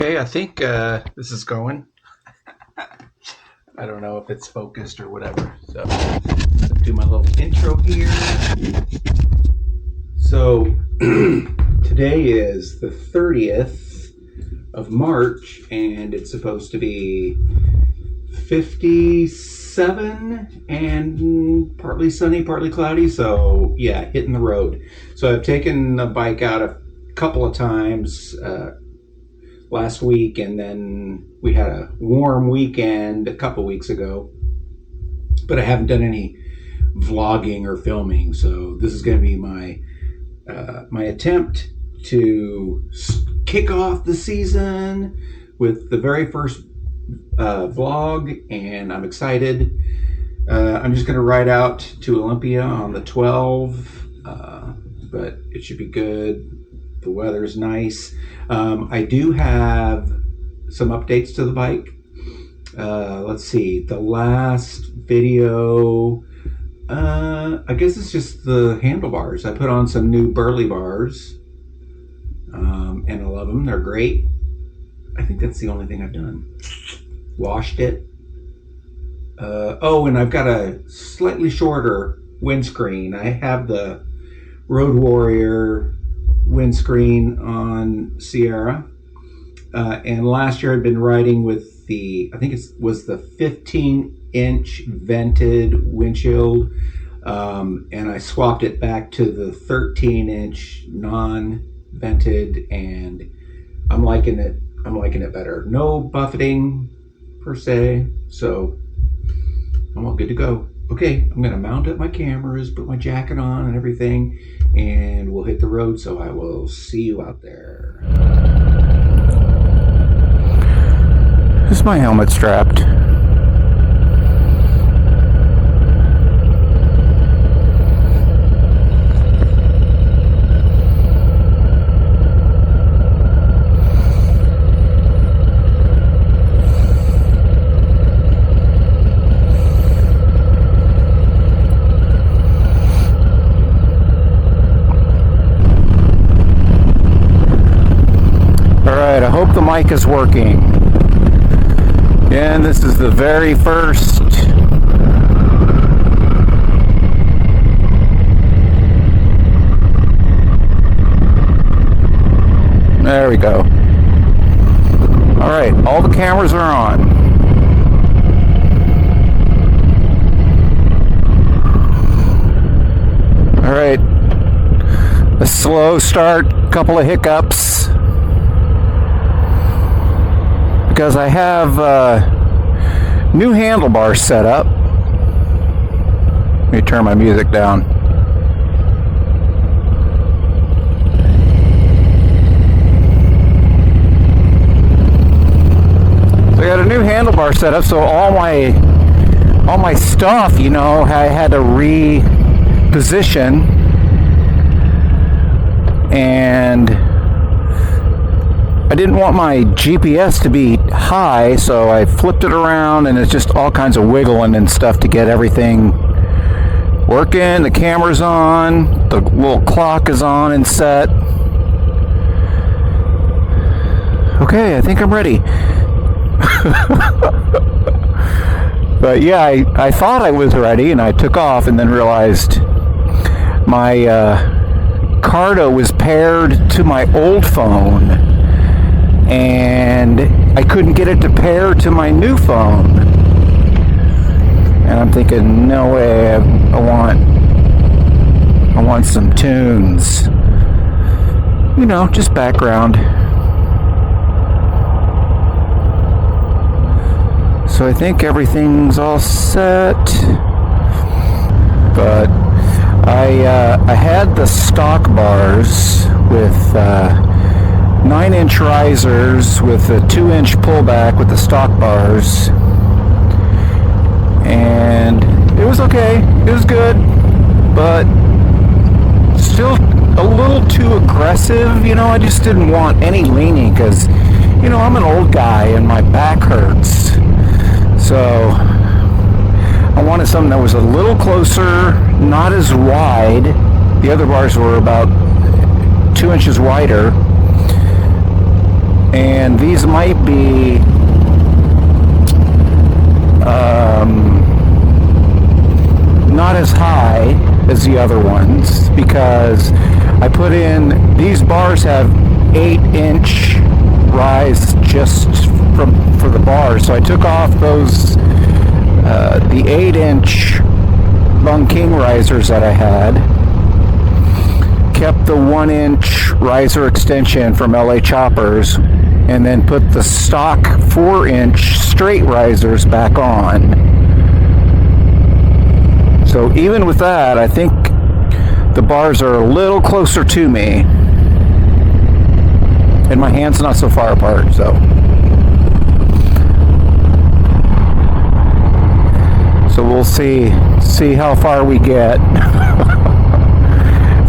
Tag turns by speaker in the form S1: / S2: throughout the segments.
S1: Okay, I think this is going. I don't know if it's focused or whatever. So, do my little intro here. So, today is the 30th of March, and it's supposed to be 57 and partly sunny, partly cloudy. So, yeah, hitting the road. So, I've taken the bike out a couple of times. Last week, and then we had a warm weekend a couple weeks ago, but I haven't done any vlogging or filming, so this is going to be my attempt to kick off the season with the very first vlog, and I'm excited. I'm just going to ride out to Olympia on the 12, but it should be good. The weather's nice. I do have some updates to the bike. Let's see. The last video, I guess it's just the handlebars. I put on some new Burley Bars, and I love them. They're great. I think that's the only thing I've done. Washed it. And I've got a slightly shorter windscreen. I have the Road Warrior windscreen on Sierra, and last year I'd been riding with I think it was the 15-inch vented windshield, and I swapped it back to the 13-inch non-vented, and I'm liking it better. No buffeting per se, so I'm all good to go. Okay, I'm going to mount up my cameras, put my jacket on and everything, and we'll hit the road, so I will see you out there.
S2: Is my helmet strapped? Alright, I hope the mic is working. And this is the very first There we go. Alright, all the cameras are on. Alright, a slow start, couple of hiccups. Because I have new handlebars set up. Let me turn my music down. So I got a new handlebar set up, so all my stuff, I had to reposition, and I didn't want my GPS to be high, so I flipped it around, and it's just all kinds of wiggling and stuff to get everything working. The camera's on, the little clock is on and set. Okay, I think I'm ready. But yeah, I thought I was ready, and I took off and then realized my Cardo was paired to my old phone, and I couldn't get it to pair to my new phone. And I'm thinking, no way, I want some tunes. Just background. So I think everything's all set. But I had the stock bars with 9-inch risers with a 2-inch pullback with the stock bars, and it was okay. It was good, but still a little too aggressive. I just didn't want any leaning because, I'm an old guy and my back hurts. So I wanted something that was a little closer, not as wide. The other bars were about 2 inches wider. and these might be not as high as the other ones, because I put in, these bars have 8-inch rise just for the bars, so I took off those the 8-inch Bung King risers that I had, kept the 1-inch riser extension from LA Choppers, and then put the stock 4-inch straight risers back on. So even with that, I think the bars are a little closer to me, and my hand's not so far apart, so we'll see how far we get.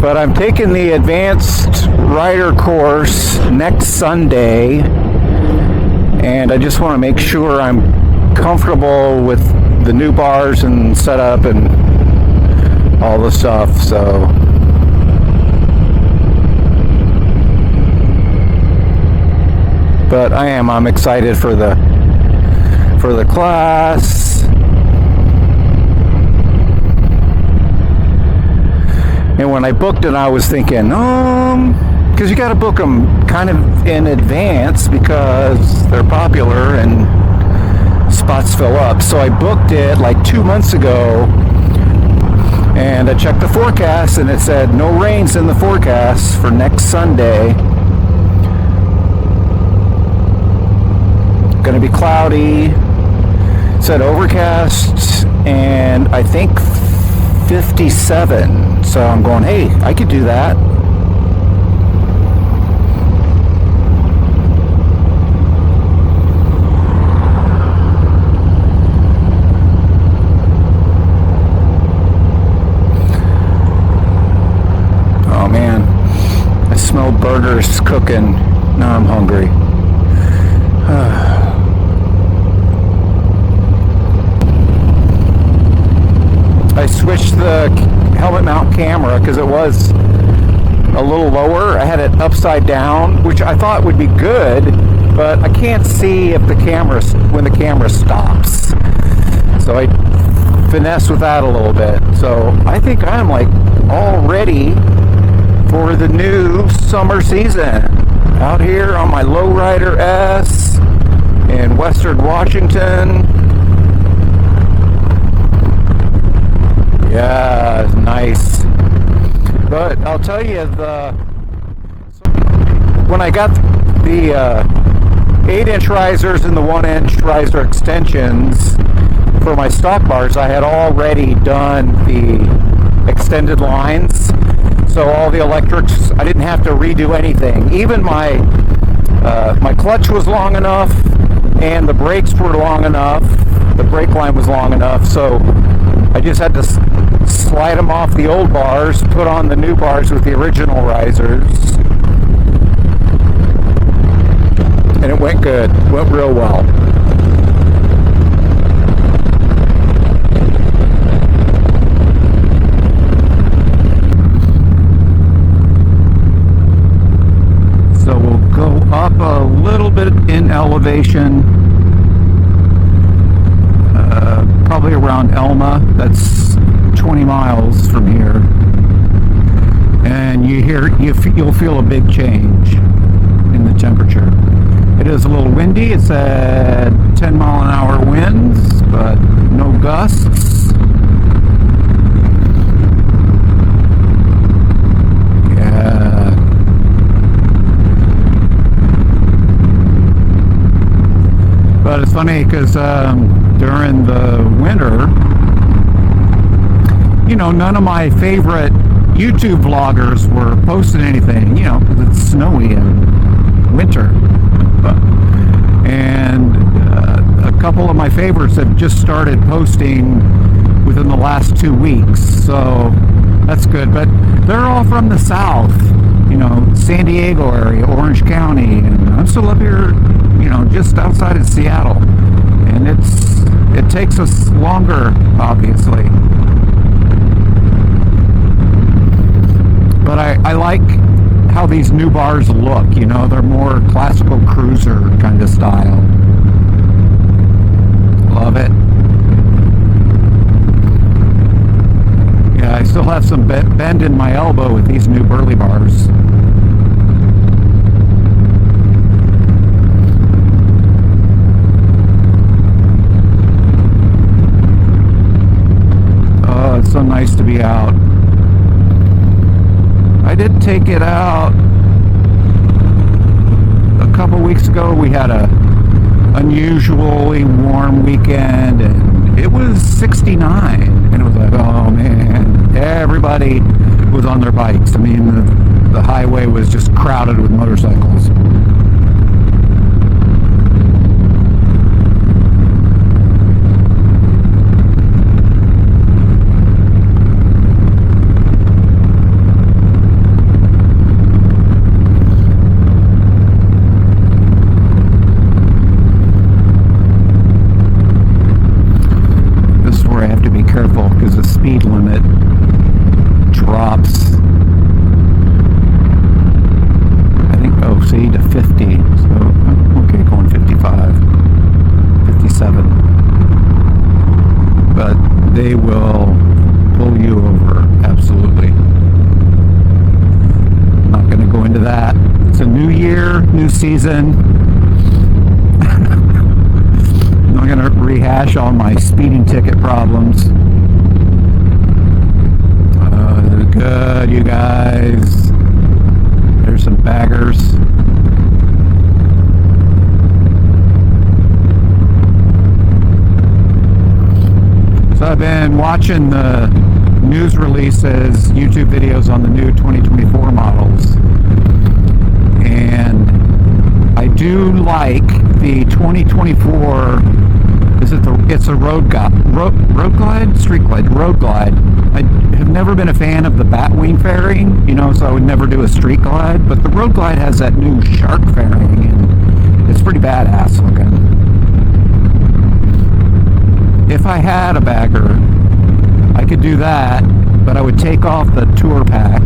S2: But I'm taking the advanced rider course next Sunday, and I just want to make sure I'm comfortable with the new bars and setup and all the stuff. So but I'm excited for the class. And when I booked it, I was thinking, because you got to book them kind of in advance because they're popular and spots fill up. So I booked it like 2 months ago, and I checked the forecast, and it said no rains in the forecast for next Sunday. Going to be cloudy. It said overcast, and I think 57. So I'm going, hey, I could do that. Oh man, I smell burgers cooking. Now I'm hungry. I switched the helmet mount camera because it was a little lower. I had it upside down, which I thought would be good, but I can't see if when the camera stops. So I finessed with that a little bit. So I think I'm like all ready for the new summer season. Out here on my Lowrider S in Western Washington. Yeah, nice. But I'll tell you, when I got the 8-inch risers and the 1-inch riser extensions for my stock bars, I had already done the extended lines. So all the electrics, I didn't have to redo anything. Even my clutch was long enough, and the brakes were long enough. The brake line was long enough, so I just had to slide them off the old bars, put on the new bars with the original risers, and it went good. Went real well. So we'll go up a little bit in elevation, probably around Elma. That's 20 miles from here, and you'll feel a big change in the temperature. It is a little windy. It's at 10 mile an hour winds, but no gusts. Yeah. But it's funny because during the winter, none of my favorite YouTube vloggers were posting anything, because it's snowy in winter. And a couple of my favorites have just started posting within the last 2 weeks, so that's good. But they're all from the south, San Diego area, Orange County, and I'm still up here, just outside of Seattle. And it takes us longer, obviously. But I like how these new bars look. You know, they're more classical cruiser kind of style. Love it. Yeah, I still have some bend in my elbow with these new Burley Bars. Oh, it's so nice to be out. I did take it out a couple weeks ago. We had a unusually warm weekend, and it was 69, and it was like, oh man, everybody was on their bikes. I mean, the highway was just crowded with motorcycles. Careful because the speed limit drops, I think, to 50, so okay, going 55, 57, but they will pull you over, absolutely. I'm not going to go into that. It's a new year, new season. I'm going to rehash all my speeding ticket problems. Good, you guys. There's some baggers. So I've been watching the news releases, YouTube videos on the new 2024 models. And I do like the 2024. It's a road glide, street glide, road glide. I have never been a fan of the Batwing fairing, you know, so I would never do a street glide. But the road glide has that new shark fairing, and it's pretty badass looking. If I had a bagger, I could do that, but I would take off the tour pack,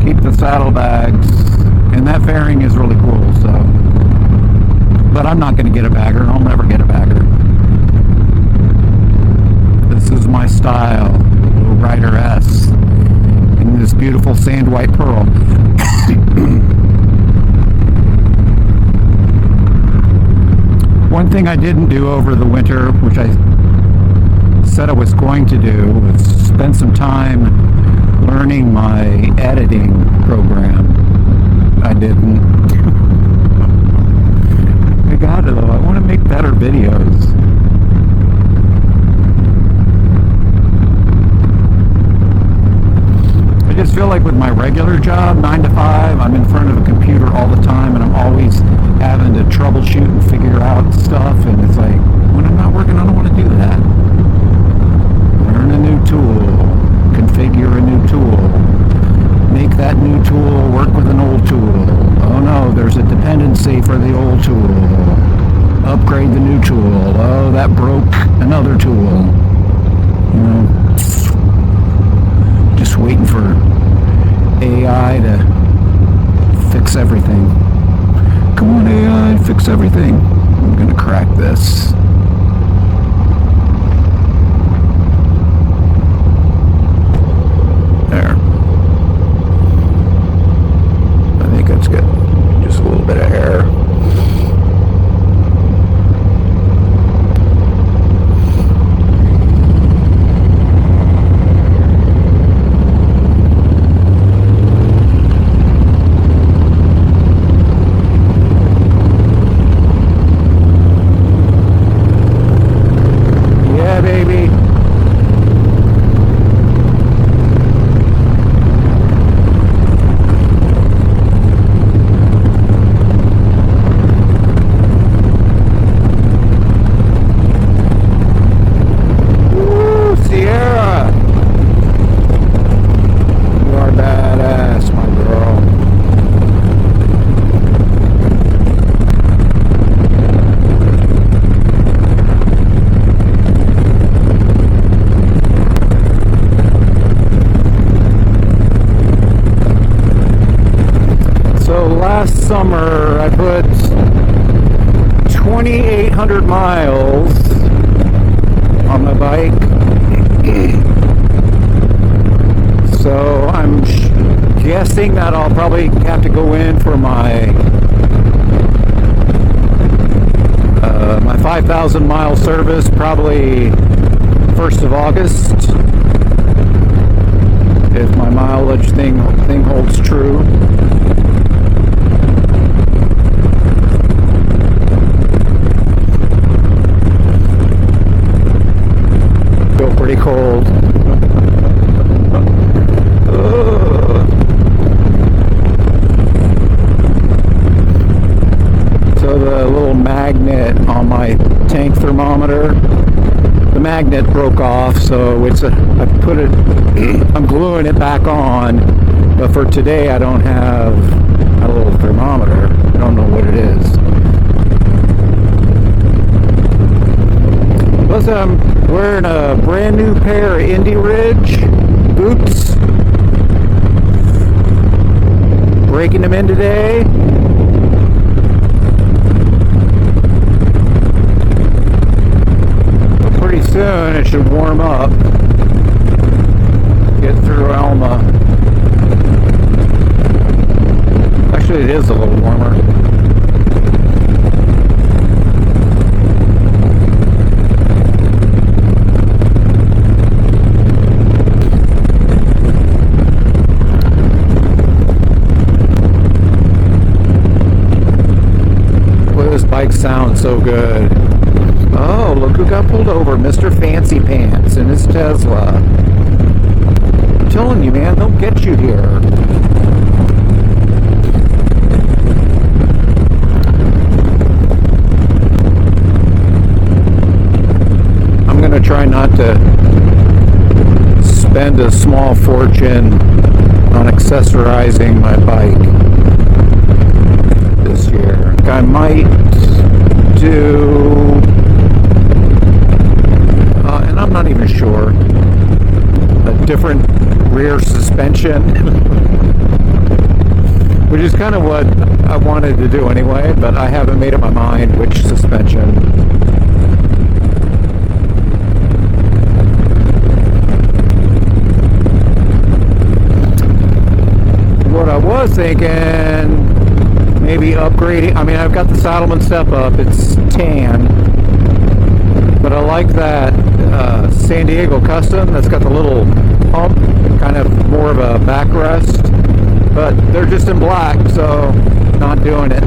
S2: keep the saddlebags, and that fairing is really cool. So. But I'm not going to get a bagger, and I'll never get a bagger. This is my style, Little Rider S, in this beautiful sand white pearl. One thing I didn't do over the winter, which I said I was going to do, was spend some time learning my editing program. I didn't. I got it though. I want to make better videos. I just feel like with my regular job, 9 to 5, I'm in front of a computer all the time, and I'm always having to troubleshoot and figure out stuff, and it's like, when I'm not working, I don't want to do that. Learn a new tool, configure a new tool, make that new tool work with an old tool. Oh no, there's a dependency for the old tool. Upgrade the new tool. Oh, that broke another tool. You know, just waiting for AI to fix everything. Come on, AI, fix everything. I'm gonna crack this. There. I think that's good. Just a little bit of air. 2,800 miles on my bike. So I'm guessing that I'll probably have to go in for my 5,000 mile service probably 1st of August, if my mileage thing holds true. Feel pretty cold. So the little magnet on my tank thermometer, the magnet broke off, so I'm gluing it back on, but for today I don't have a little thermometer. I don't know what it is. Plus I'm wearing a brand new pair of Indy Ridge boots, breaking them in today. Pretty soon it should warm up, get through Alma. Actually, it is a little warmer. Boy, this bike sounds so good. Oh, look who got pulled over. Mr. Fancy Pants in his Tesla. I'm telling you, man, they'll get you here. I'm going to try not to spend a small fortune on accessorizing my bike this year. I might do... and I'm not even sure, a different rear suspension, which is kind of what I wanted to do anyway, but I haven't made up my mind which suspension. What I was thinking, maybe upgrading. I mean, I've got the Saddleman step up, it's tan, but I like that San Diego Custom that's got the little pump, kind of more of a backrest, but they're just in black, so not doing it.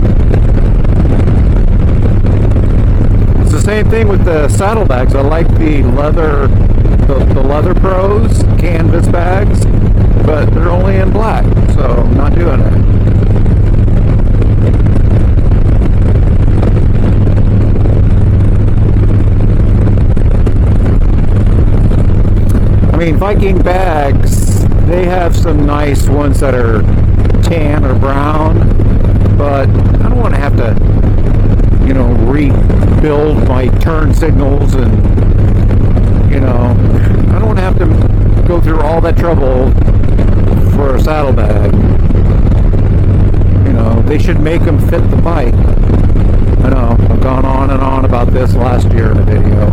S2: It's the same thing with the saddlebags. I like the leather Pros canvas bags, but they're only in black, so not doing it. I mean, Viking bags, they have some nice ones that are tan or brown, but I don't want to have to, rebuild my turn signals and, I don't want to have to go through all that trouble for a saddlebag. They should make them fit the bike. I know, I've gone on and on about this last year in a video.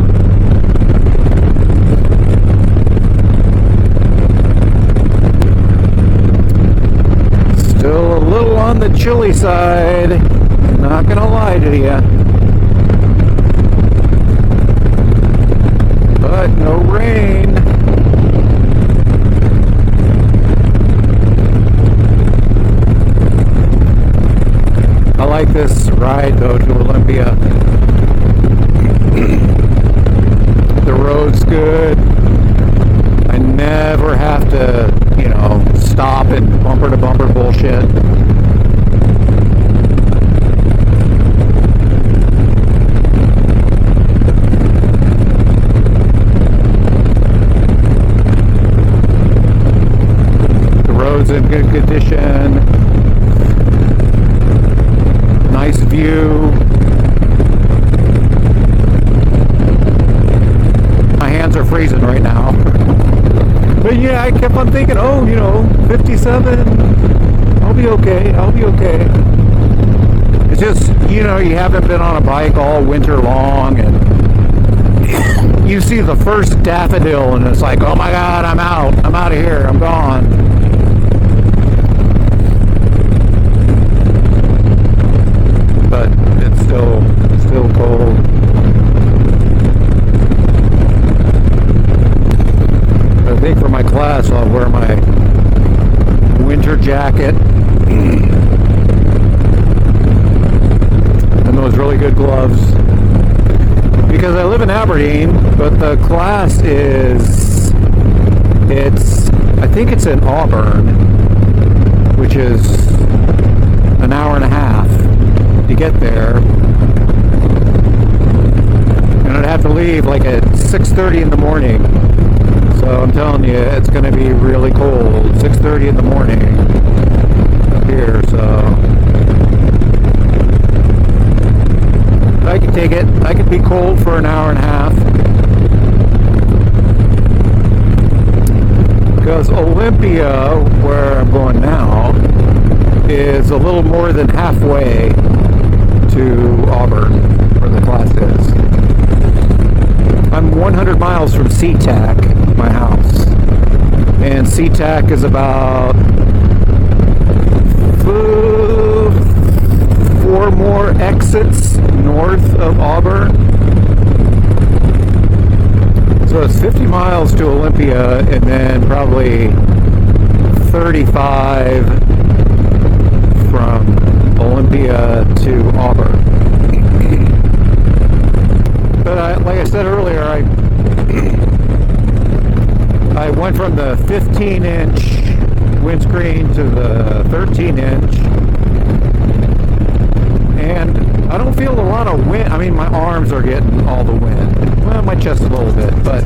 S2: Still a little on the chilly side, not gonna lie to you. But no rain. I like this ride though to Olympia. The road's good. I never have to, stop and bumper to bumper bullshit. The road's in good condition. Nice view. My hands are freezing right now. But yeah, I kept on thinking, 57, I'll be okay. It's just, you know, you haven't been on a bike all winter long, and you see the first daffodil, and it's like, oh my God, I'm out of here, I'm gone. But it's still cold. I think for my class I'll wear my winter jacket and those really good gloves, because I live in Aberdeen, but the class I think it's in Auburn, which is an hour and a half to get there, and I'd have to leave like at 6:30 in the morning. So I'm telling you, it's going to be really cold. 6:30 in the morning up here, so I can take it. I could be cold for an hour and a half. Because Olympia, where I'm going now, is a little more than halfway to Auburn, where the class is. I'm 100 miles from SeaTac, my house. And SeaTac is about 4 more exits north of Auburn. So it's 50 miles to Olympia, and then probably 35 from Olympia to Auburn. But like I said earlier, I went from the 15-inch windscreen to the 13-inch, and I don't feel a lot of wind. I mean, my arms are getting all the wind. Well, my chest a little bit, but